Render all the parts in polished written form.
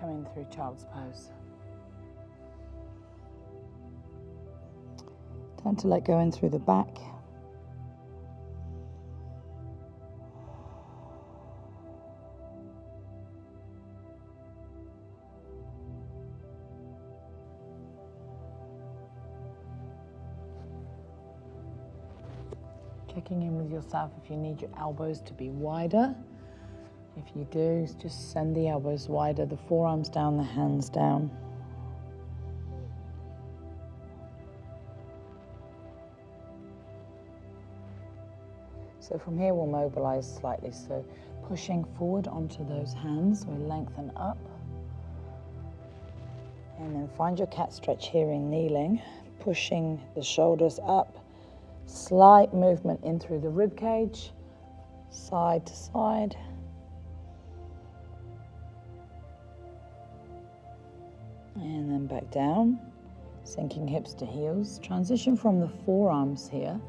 Coming through child's pose. Turn to let go in through the back. Checking in with yourself if you need your elbows to be wider. If you do, just send the elbows wider, the forearms down, the hands down. So from here we'll mobilize slightly, so pushing forward onto those hands, we lengthen up. And then find your cat stretch here in kneeling, pushing the shoulders up, slight movement in through the rib cage, side to side. And then back down, sinking hips to heels. Transition from the forearms here,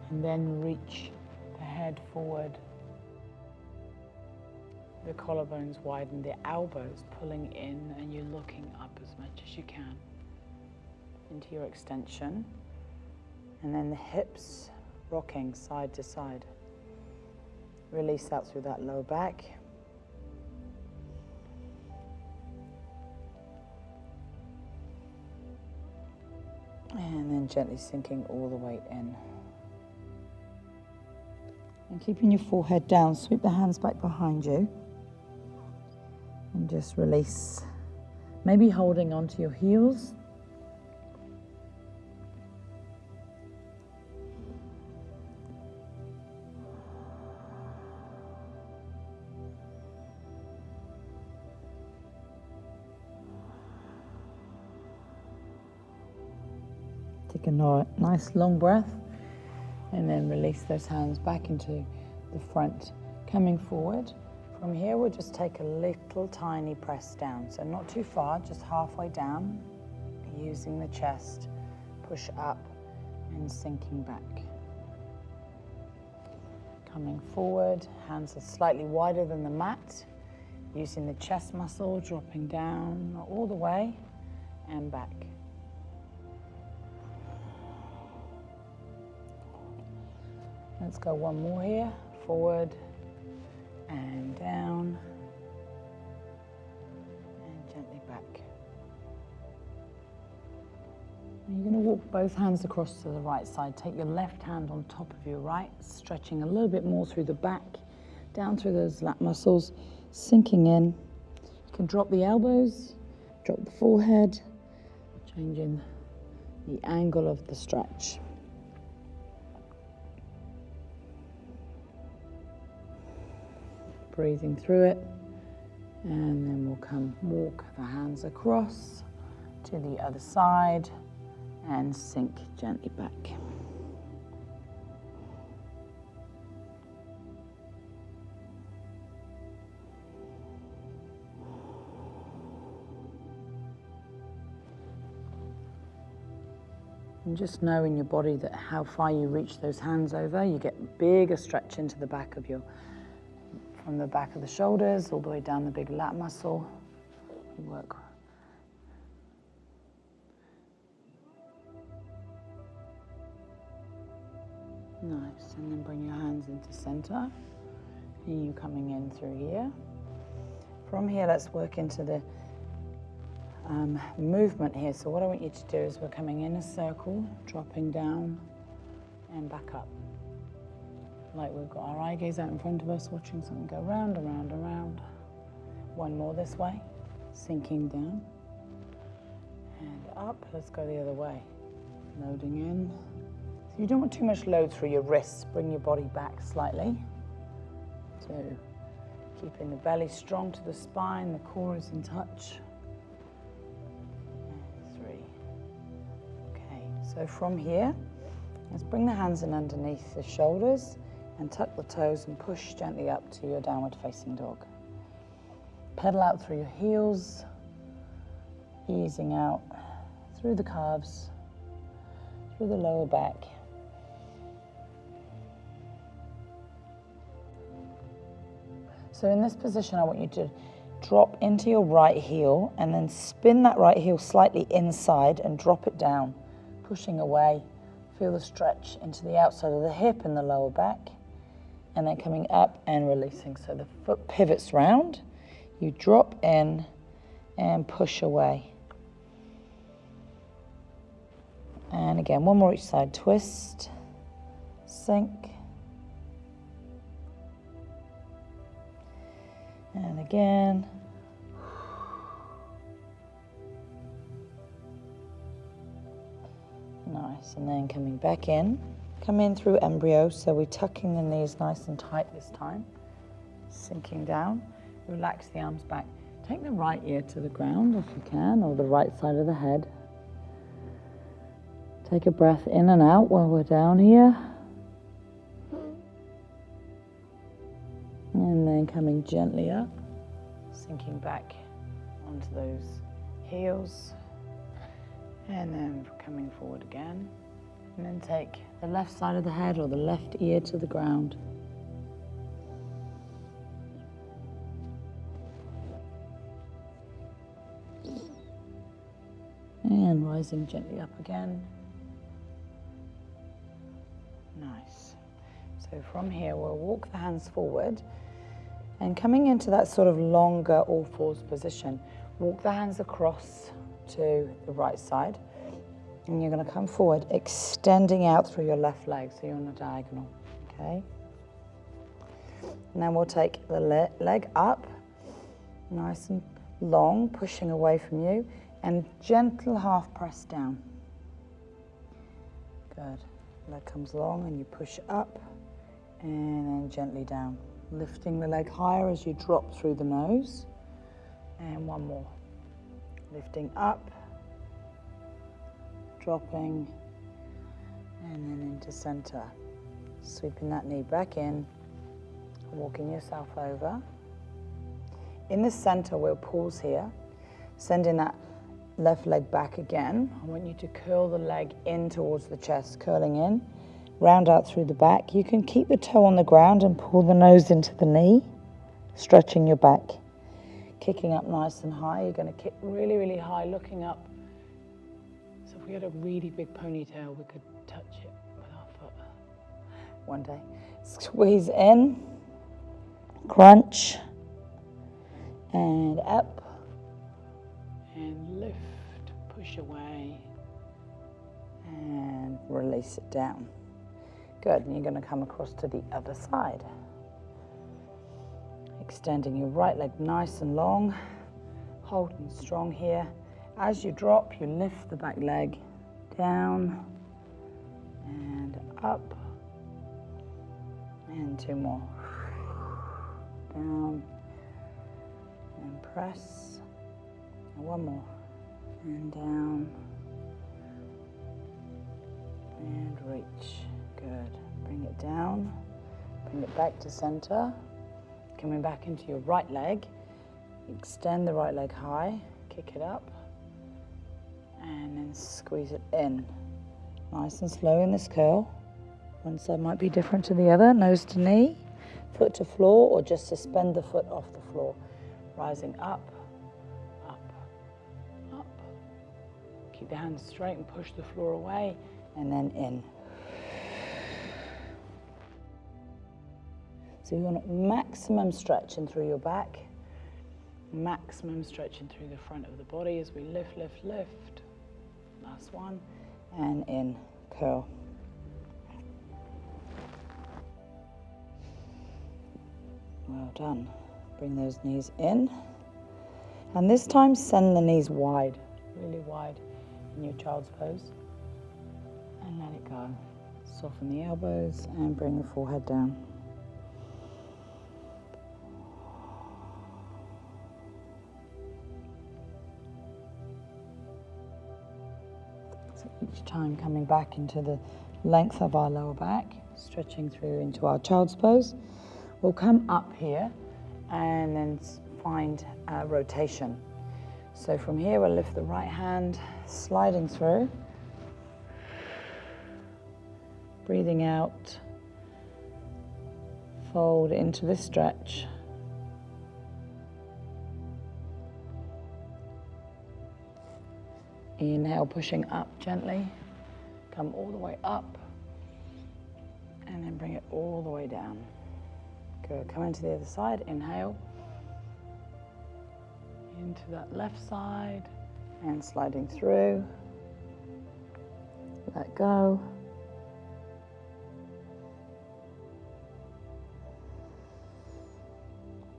and then reach the head forward. The collarbones widen, the elbows pulling in, and you're looking up as much as you can into your extension. And then the hips rocking side to side. Release out through that low back. And then gently sinking all the weight in. And keeping your forehead down, sweep the hands back behind you. And just release. Maybe holding onto your heels. Take a nice long breath, and then release those hands back into the front. Coming forward, from here we'll just take a little tiny press down, so not too far, just halfway down, using the chest, push up and sinking back. Coming forward, hands are slightly wider than the mat, using the chest muscle, dropping down all the way and back. Let's go one more here, forward and down and gently back. And you're going to walk both hands across to the right side. Take your left hand on top of your right, stretching a little bit more through the back, down through those lat muscles, sinking in. You can drop the elbows, drop the forehead, changing the angle of the stretch. Breathing through it, and then we'll walk the hands across to the other side and sink gently back. And just know in your body that how far you reach those hands over, you get bigger stretch into the back of from the back of the shoulders all the way down the big lat muscle. Work. Nice, and then bring your hands into center. And you coming in through here. From here, let's work into the movement here. So what I want you to do is we're coming in a circle, dropping down and back up. Like we've got our eye gaze out in front of us, watching something go round, around, around. One more this way, sinking down and up. Let's go the other way, loading in. So you don't want too much load through your wrists. Bring your body back slightly. 2, keeping the belly strong to the spine, the core is in touch. 3. Okay, so from here, let's bring the hands in underneath the shoulders and tuck the toes and push gently up to your downward facing dog. Pedal out through your heels, easing out through the calves, through the lower back. So in this position, I want you to drop into your right heel and then spin that right heel slightly inside and drop it down, pushing away. Feel the stretch into the outside of the hip and the lower back, and then coming up and releasing. So the foot pivots round, you drop in and push away. And again, one more each side, twist, sink, and again. Nice, and then coming back in. Come in through embryo, so we're tucking the knees nice and tight this time. Sinking down, relax the arms back. Take the right ear to the ground if you can, or the right side of the head. Take a breath in and out while we're down here. And then coming gently up, sinking back onto those heels. And then coming forward again. And then take the left side of the head or the left ear to the ground. And rising gently up again. Nice. So from here, we'll walk the hands forward and coming into that sort of longer all fours position, walk the hands across to the right side. And you're going to come forward, extending out through your left leg, so you're on a diagonal, okay? And then we'll take the leg up, nice and long, pushing away from you, and gentle half press down. Good. Leg comes long and you push up, and then gently down. Lifting the leg higher as you drop through the nose. And one more. Lifting up, dropping, and then into center. Sweeping that knee back in, walking yourself over. In the center, we'll pause here, sending that left leg back again. I want you to curl the leg in towards the chest, curling in, round out through the back. You can keep the toe on the ground and pull the nose into the knee, stretching your back. Kicking up nice and high. You're going to kick really, really high, looking up. So if we had a really big ponytail, we could touch it with our foot one day. Squeeze in, crunch, and up, and lift, push away, and release it down. Good, and you're going to come across to the other side. Extending your right leg nice and long, holding strong here. As you drop, you lift the back leg down and up, and two more. Down and press, and one more, and down and reach. Good. Bring it down, bring it back to center. Coming back into your right leg, extend the right leg high, kick it up, and then squeeze it in. Nice and slow in this curl. One side might be different to the other, nose to knee, foot to floor, or just suspend the foot off the floor. Rising up, up, up. Keep the hands straight and push the floor away, and then in. So you want maximum stretching through your back, maximum stretching through the front of the body as we lift, lift, lift. Last one, and in, curl. Well done. Bring those knees in. And this time send the knees wide, really wide in your child's pose. And let it go. Soften the elbows and bring the forehead down. Each time coming back into the length of our lower back, stretching through into our child's pose. We'll come up here and then find a rotation. So from here we'll lift the right hand, sliding through, breathing out, fold into the stretch, Inhale, pushing up gently. Come all the way up. And then bring it all the way down. Good. Come into the other side. Inhale. Into that left side. And sliding through. Let go.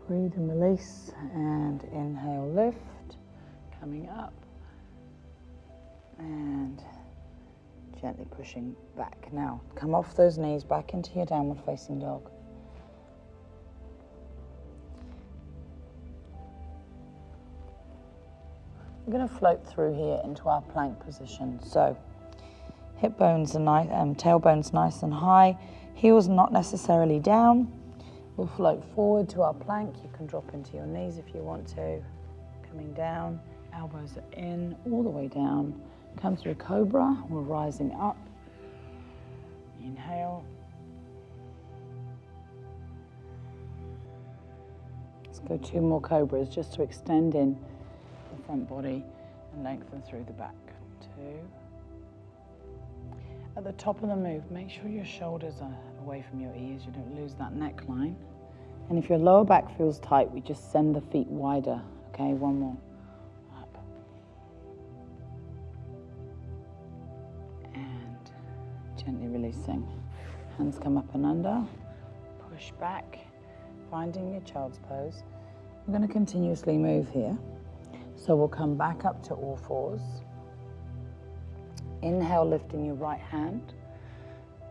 Breathe and release. And inhale, lift. Coming up. And gently pushing back. Now, come off those knees back into your downward facing dog. We're going to float through here into our plank position. So, hip bones are nice, tailbones nice and high. Heels not necessarily down. We'll float forward to our plank. You can drop into your knees if you want to. Coming down, elbows are in, all the way down. Come through cobra, we're rising up. Inhale. Let's go 2 more cobras just to extend in the front body and lengthen through the back. 2. At the top of the move, make sure your shoulders are away from your ears, you don't lose that neckline. And if your lower back feels tight, we just send the feet wider. Okay, 1 more. Gently releasing. Hands come up and under. Push back. Finding your child's pose. We're going to continuously move here. So we'll come back up to all fours. Inhale, lifting your right hand.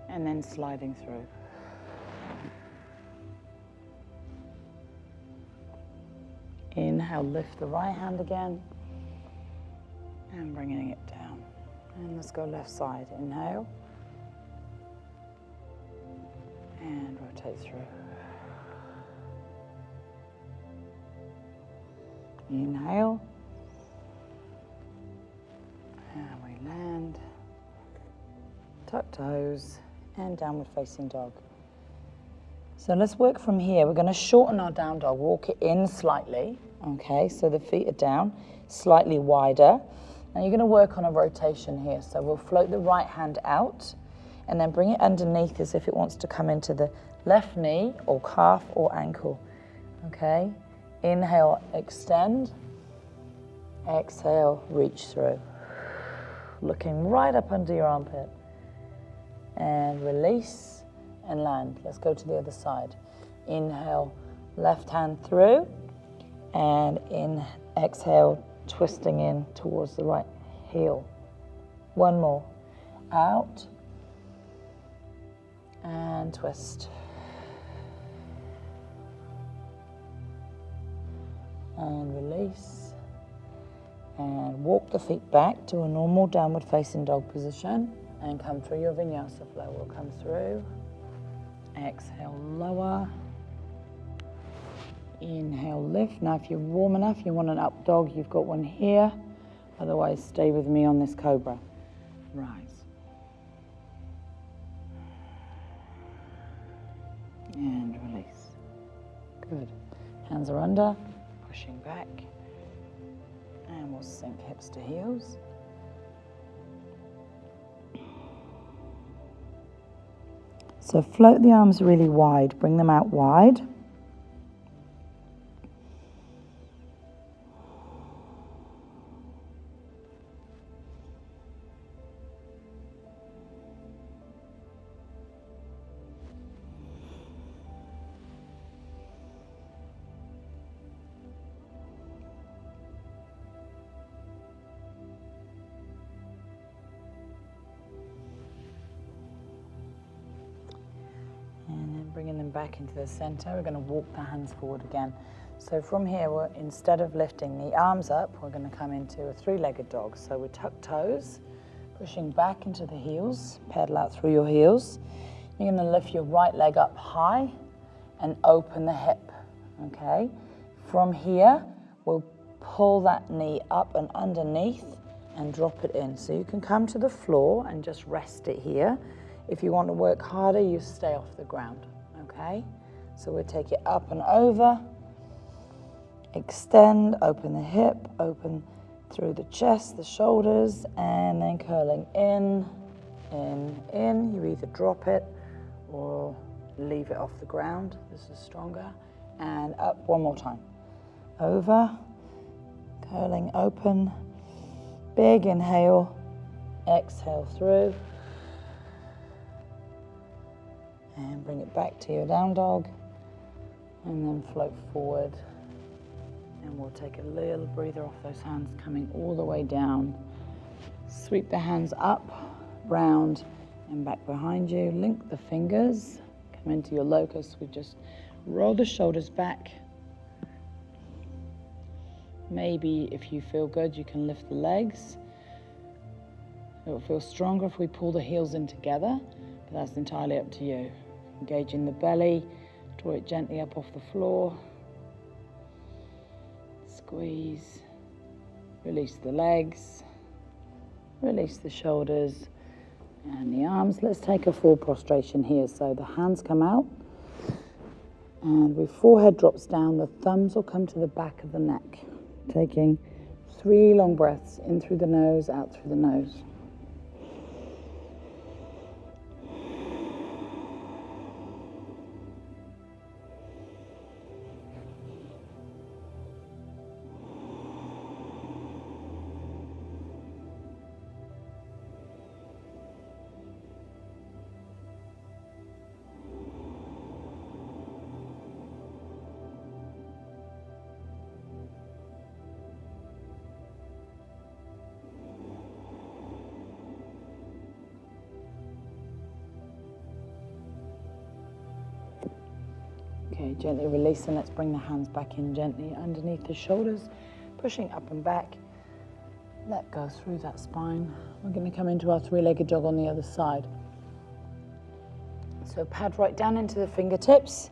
And then sliding through. Inhale, lift the right hand again. And bringing it down. And let's go left side. Inhale. And rotate through. Inhale. And we land. Tuck toes and downward facing dog. So let's work from here. We're going to shorten our down dog. Walk it in slightly. Okay, so the feet are down, slightly wider. And you're going to work on a rotation here. So we'll float the right hand out. And then bring it underneath as if it wants to come into the left knee or calf or ankle. Okay? Inhale, extend. Exhale, reach through. Looking right up under your armpit. And release and land. Let's go to the other side. Inhale, left hand through. And exhale, twisting in towards the right heel. 1 more. Out. And twist. And release. And walk the feet back to a normal downward facing dog position. And come through your vinyasa flow. We'll come through. Exhale, lower. Inhale, lift. Now if you're warm enough, you want an up dog, you've got one here. Otherwise, stay with me on this cobra. Rise. And release. Good. Hands are under, pushing back. And we'll sink hips to heels. So float the arms really wide, bring them out wide. Bringing them back into the center, we're going to walk the hands forward again. So from here, instead of lifting the arms up, we're going to come into a 3-legged dog. So we tuck toes, pushing back into the heels, pedal out through your heels. You're going to lift your right leg up high and open the hip, okay? From here, we'll pull that knee up and underneath and drop it in. So you can come to the floor and just rest it here. If you want to work harder, you stay off the ground. Okay, so we'll take it up and over, extend, open the hip, open through the chest, the shoulders, and then curling in, in. You either drop it or leave it off the ground. This is stronger. And up one more time. Over, curling open, big inhale, exhale through. And bring it back to your down dog. And then float forward. And we'll take a little breather off those hands, coming all the way down. Sweep the hands up, round, and back behind you. Link the fingers. Come into your locust. We just roll the shoulders back. Maybe if you feel good, you can lift the legs. It will feel stronger if we pull the heels in together, but that's entirely up to you. Engage in the belly, draw it gently up off the floor. Squeeze, release the legs, release the shoulders and the arms. Let's take a full prostration here. So the hands come out and with forehead drops down, the thumbs will come to the back of the neck. Taking 3 long breaths in through the nose, out through the nose. Okay, gently release and let's bring the hands back in gently underneath the shoulders, pushing up and back. Let go through that spine. We're going to come into our 3-legged dog on the other side. So pad right down into the fingertips,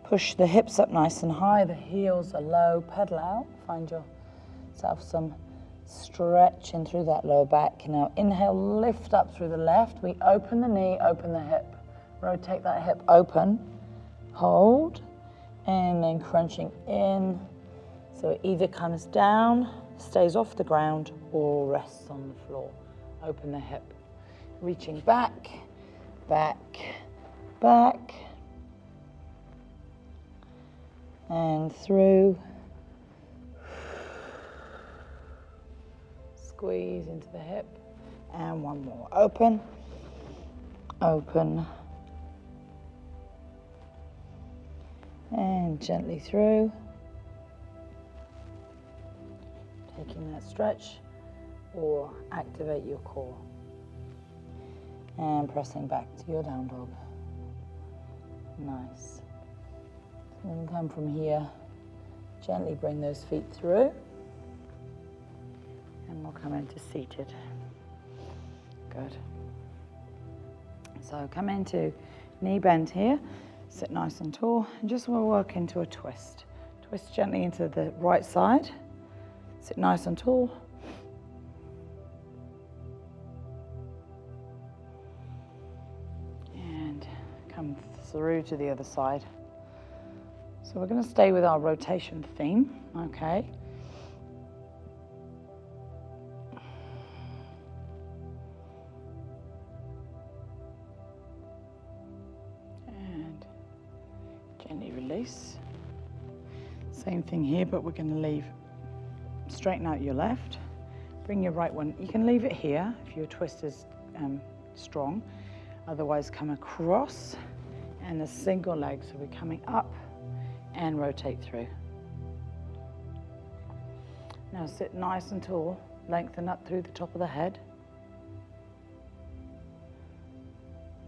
push the hips up nice and high, the heels are low, pedal out, find yourself some stretch in through that lower back. Now inhale, lift up through the left, we open the knee, open the hip, rotate that hip open, hold, and then crunching in, so it either comes down, stays off the ground, or rests on the floor. Open the hip, reaching back, back, back, and through. Squeeze into the hip, and one more. Open, open, and gently through, taking that stretch, or activate your core, and pressing back to your down dog. Nice. And come from here, gently bring those feet through, and we'll come into seated. Good. So come into knee bend here. Sit nice and tall, and just we'll work into a twist. Twist gently into the right side. Sit nice and tall. And come through to the other side. So we're going to stay with our rotation theme, okay? Release. Same thing here, but we're going to leave, straighten out your left, bring your right one, you can leave it here if your twist is strong, otherwise come across and a single leg, so we're coming up and rotate through. Now sit nice and tall, lengthen up through the top of the head,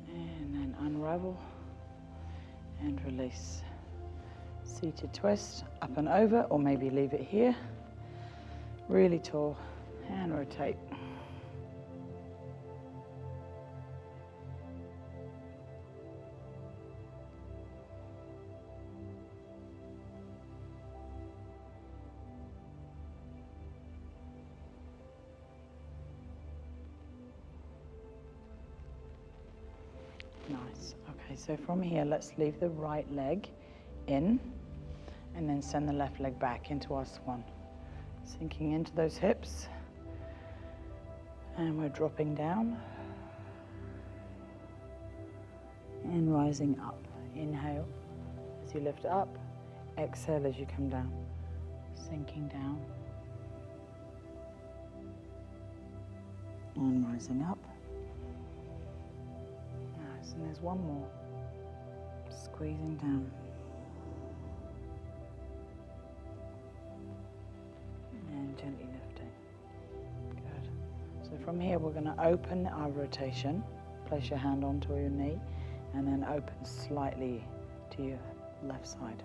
and then unravel and release. Seated twist, up and over, or maybe leave it here. Really tall, and rotate. Nice. Okay, so from here, let's leave the right leg in, and then send the left leg back into our swan. Sinking into those hips. And we're dropping down. And rising up. Inhale as you lift up. Exhale as you come down. Sinking down. And rising up. Nice, and there's one more. Squeezing down. And gently lifting. Good. So from here we're going to open our rotation. Place your hand onto your knee and then open slightly to your left side.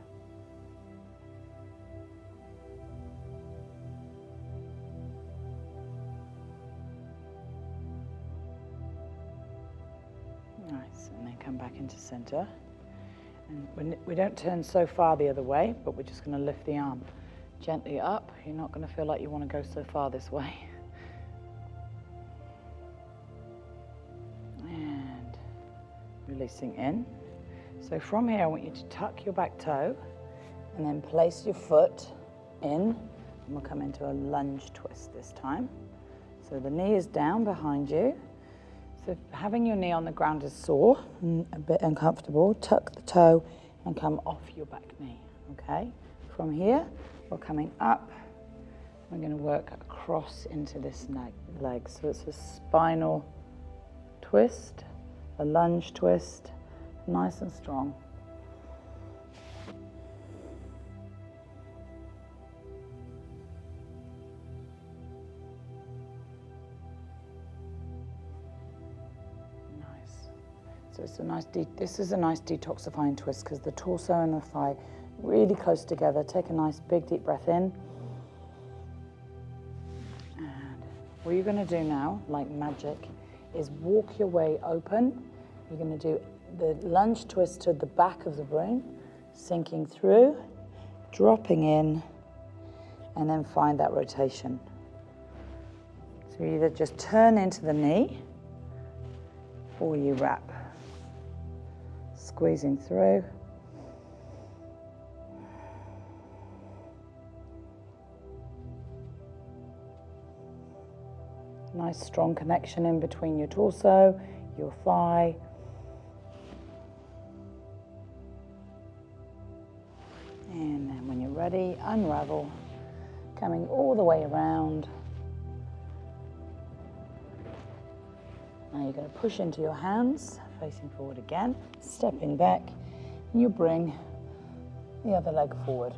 Nice, and then come back into center. And we don't turn so far the other way, but we're just going to lift the arm gently up. You're not going to feel like you want to go so far this way. And releasing in. So from here, I want you to tuck your back toe and then place your foot in. And we'll come into a lunge twist this time. So the knee is down behind you. So having your knee on the ground is sore and a bit uncomfortable. Tuck the toe and come off your back knee, okay? From here, we're coming up. We're going to work across into this leg. So it's a spinal twist, a lunge twist, nice and strong. So it's a nice this is a nice detoxifying twist because the torso and the thigh really close together. Take a nice big deep breath in. And what you're going to do now, like magic, is walk your way open. You're going to do the lunge twist to the back of the room, sinking through, dropping in, and then find that rotation. So you either just turn into the knee or you wrap. Squeezing through. Nice strong connection in between your torso, your thigh. And then when you're ready, unravel, coming all the way around. Now you're going to push into your hands, facing forward again, stepping back, and you bring the other leg forward.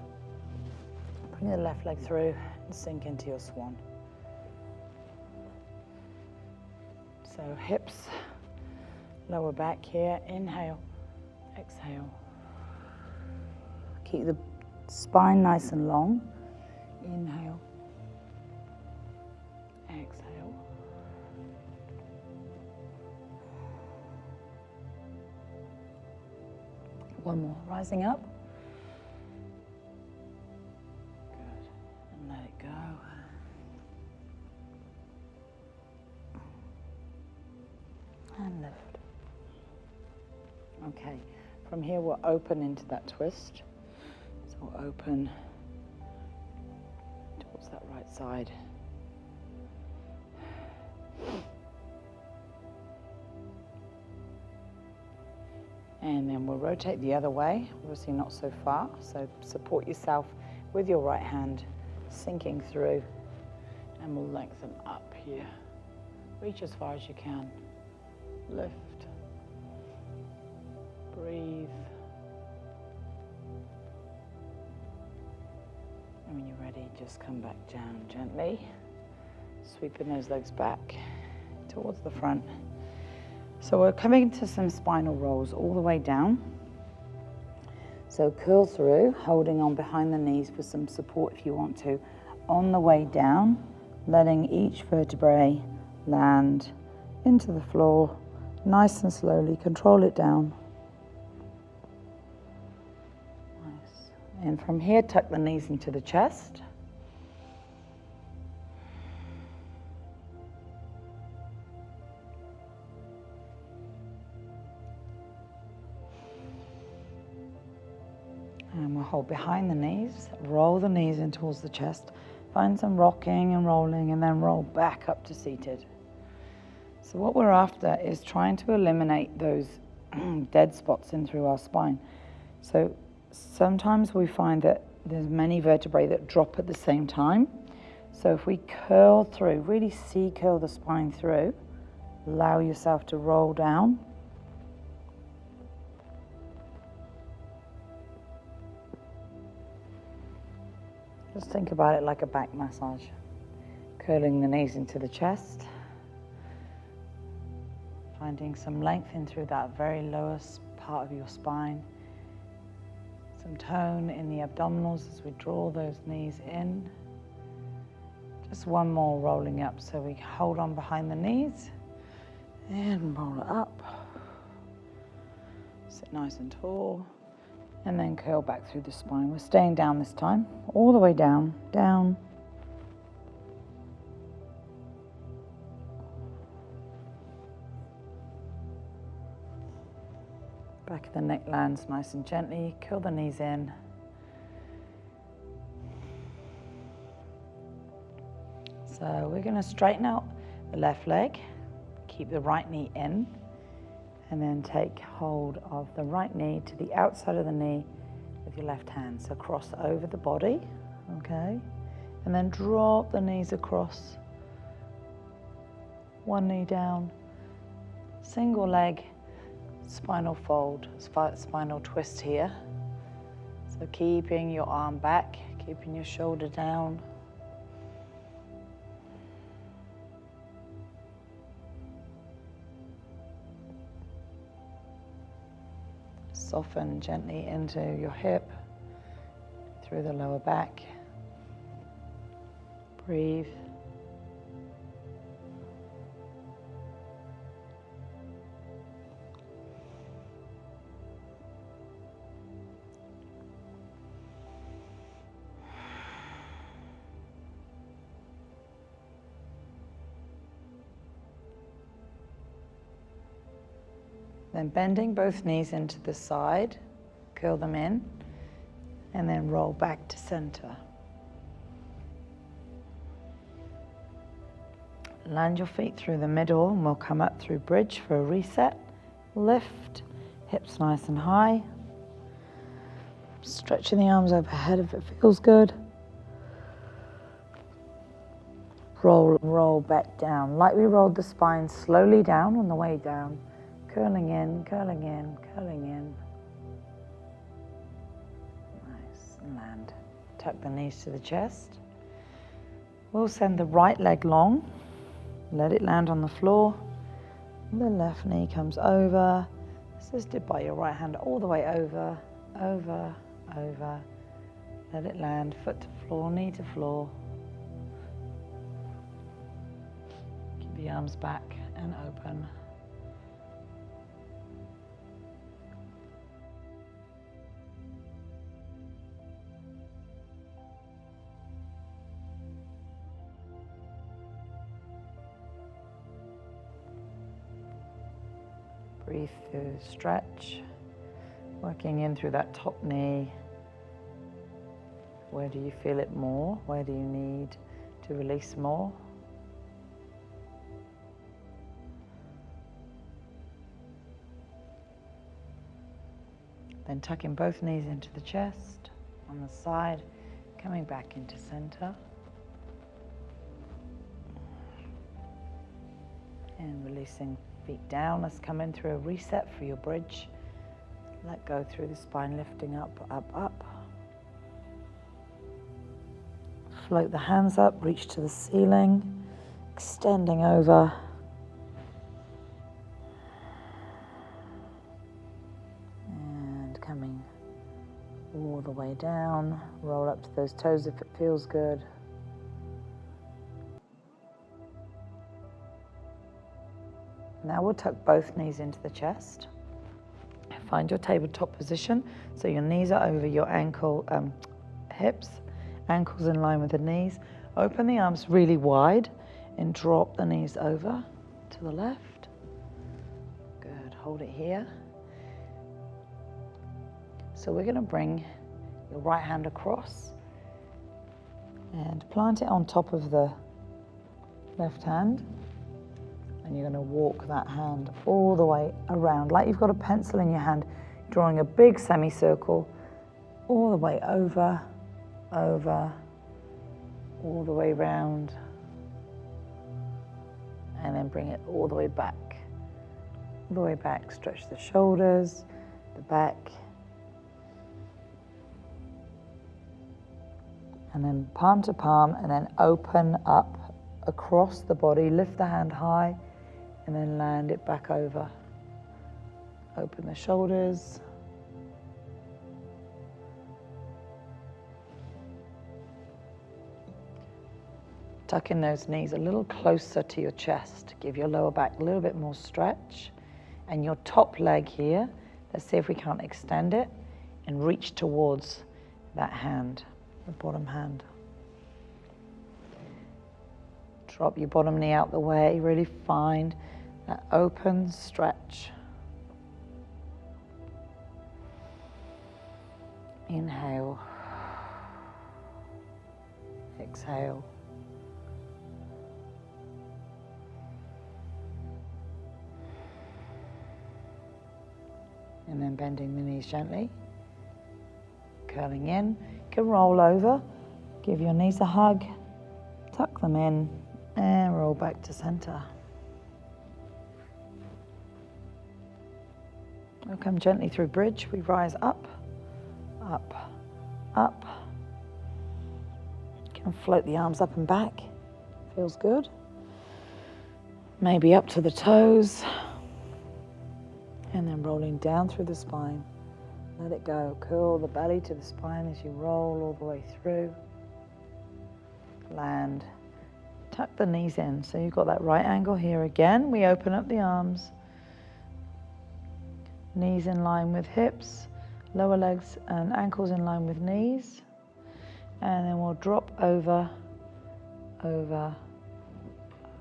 Bring the left leg through and sink into your swan. So hips, lower back here, inhale, exhale. Keep the spine nice and long. Inhale, exhale. One more, rising up. Good, and let it go. And lift. Okay, from here we'll open into that twist. So we'll open towards that right side. And then we'll rotate the other way, obviously not so far, so support yourself with your right hand, sinking through, and we'll lengthen up here. Reach as far as you can. Lift. Breathe. And when you're ready, just come back down gently, sweeping those legs back towards the front. So we're coming to some spinal rolls all the way down. So curl through, holding on behind the knees for some support if you want to. On the way down, letting each vertebrae land into the floor, nice and slowly, control it down. Nice. And from here, tuck the knees into the chest. And we'll hold behind the knees, roll the knees in towards the chest, Find some rocking and rolling, and then roll back up to seated. So what we're after is trying to eliminate those dead spots in through our spine. So sometimes we find that there's many vertebrae that drop at the same time. So if we curl through, really C-curl the spine through, allow yourself to roll down. Just think about it like a back massage. Curling the knees into the chest. Finding some length in through that very lowest part of your spine. Some tone in the abdominals as we draw those knees in. Just one more rolling up, so we hold on behind the knees and roll it up. Sit nice and tall, and then curl back through the spine. We're staying down this time, all the way down, down. Back of the neck lands nice and gently. Curl the knees in. So we're going to straighten out the left leg. Keep the right knee in. And then take hold of the right knee to the outside of the knee with your left hand. So cross over the body. Okay. And then drop the knees across. One knee down. Single leg. Spinal fold, spinal twist here. So keeping your arm back, keeping your shoulder down. Soften gently into your hip, through the lower back. Breathe. Then bending both knees into the side, curl them in, and then roll back to center. Land your feet through the middle, and we'll come up through bridge for a reset. Lift, hips nice and high. Stretching the arms overhead if it feels good. Roll back down, like we rolled the spine slowly down on the way down. Curling in, curling in, curling in. Nice, and land. Tuck the knees to the chest. We'll send the right leg long. Let it land on the floor. The left knee comes over, assisted by your right hand all the way over, over, over. Let it land, foot to floor, knee to floor. Keep the arms back and open. Breathe through, stretch, working in through that top knee. Where do you feel it more? Where do you need to release more? Then tucking both knees into the chest, on the side, coming back into center. And releasing feet down. Let's come in through a reset for your bridge. Let go through the spine, lifting up, up, up. Float the hands up, reach to the ceiling, extending over. And coming all the way down. Roll up to those toes if it feels good. Now we'll tuck both knees into the chest. Find your tabletop position, so your knees are over your hips, ankles in line with the knees. Open the arms really wide and drop the knees over to the left. Good, hold it here. So we're going to bring your right hand across And plant it on top of the left hand. And you're going to walk that hand all the way around, like you've got a pencil in your hand, drawing a big semicircle all the way over, over, all the way round, and then bring it all the way back. All the way back, stretch the shoulders, the back, and then palm to palm, and then open up across the body, lift the hand high, and then land it back over. Open the shoulders. Tuck in those knees a little closer to your chest. Give your lower back a little bit more stretch. And your top leg here, let's see if we can't extend it and reach towards that hand, the bottom hand. Drop your bottom knee out the way, really find that open stretch. Inhale. Exhale. And then bending the knees gently, curling in. You can roll over, give your knees a hug, tuck them in, and roll back to center. We'll come gently through bridge. We rise up, up, up. You can float the arms up and back. Feels good. Maybe up to the toes. And then rolling down through the spine. Let it go. Curl the belly to the spine as you roll all the way through. Land. Tuck the knees in. So you've got that right angle here again. We open up the arms. Knees in line with hips. Lower legs and ankles in line with knees. And then we'll drop over, over,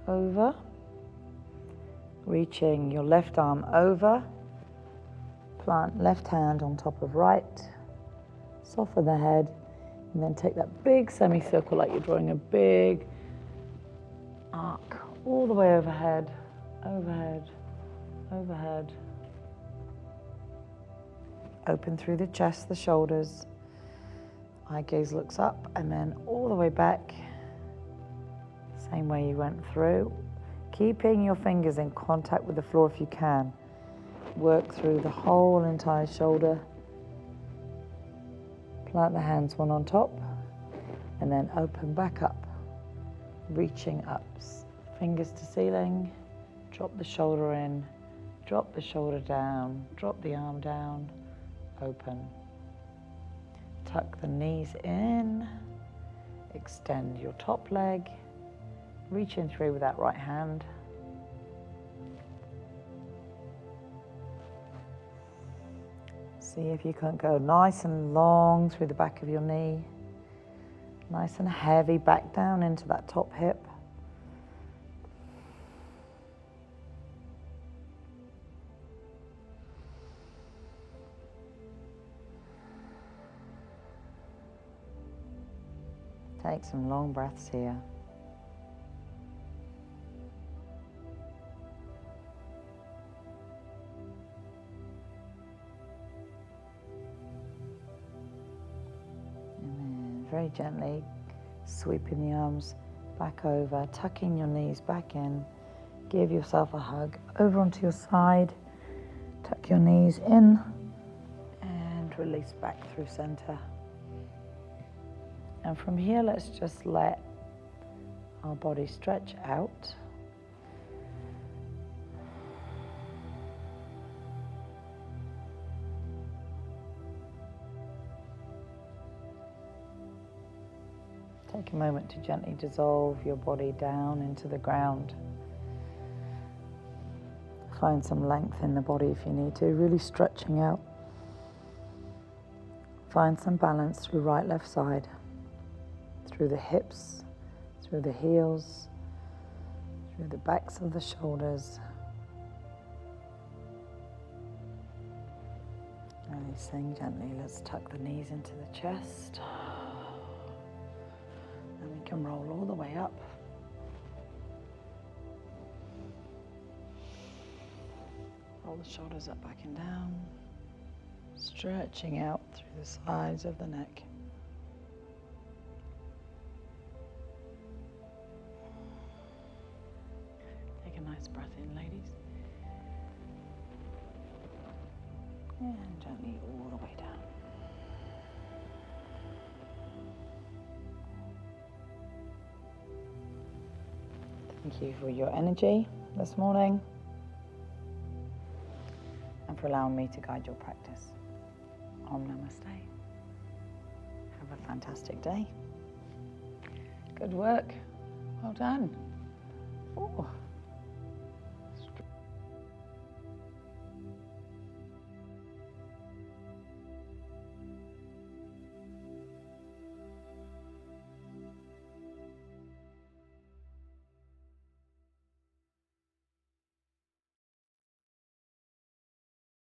over. Reaching your left arm over. Plant left hand on top of right. Soften the head. And then take that big semicircle like you're drawing a big arc all the way overhead, overhead, overhead. Open through the chest, the shoulders. Eye gaze looks up and then all the way back. Same way you went through. Keeping your fingers in contact with the floor if you can. Work through the whole entire shoulder. Plant the hands one on top and then open back up. Reaching up, fingers to ceiling. Drop the shoulder in, drop the shoulder down, drop the arm down, open. Tuck the knees in, extend your top leg, reach in through with that right hand. See if you can go nice and long through the back of your knee. Nice and heavy back down into that top hip. Take some long breaths here. Very gently sweeping the arms back over, tucking your knees back in. Give yourself a hug over onto your side. Tuck your knees in and release back through center. And from here, let's just let our body stretch out. Take a moment to gently dissolve your body down into the ground. Find some length in the body if you need to, really stretching out. Find some balance through right, left side, through the hips, through the heels, through the backs of the shoulders. Releasing gently, let's tuck the knees into the chest. And way up. Roll the shoulders up, back and down. Stretching out through the sides of the neck. Take a nice breath in, ladies. And gently all the way down. Thank you for your energy this morning and for allowing me to guide your practice. Om Namaste. Have a fantastic day. Good work. Well done. Ooh.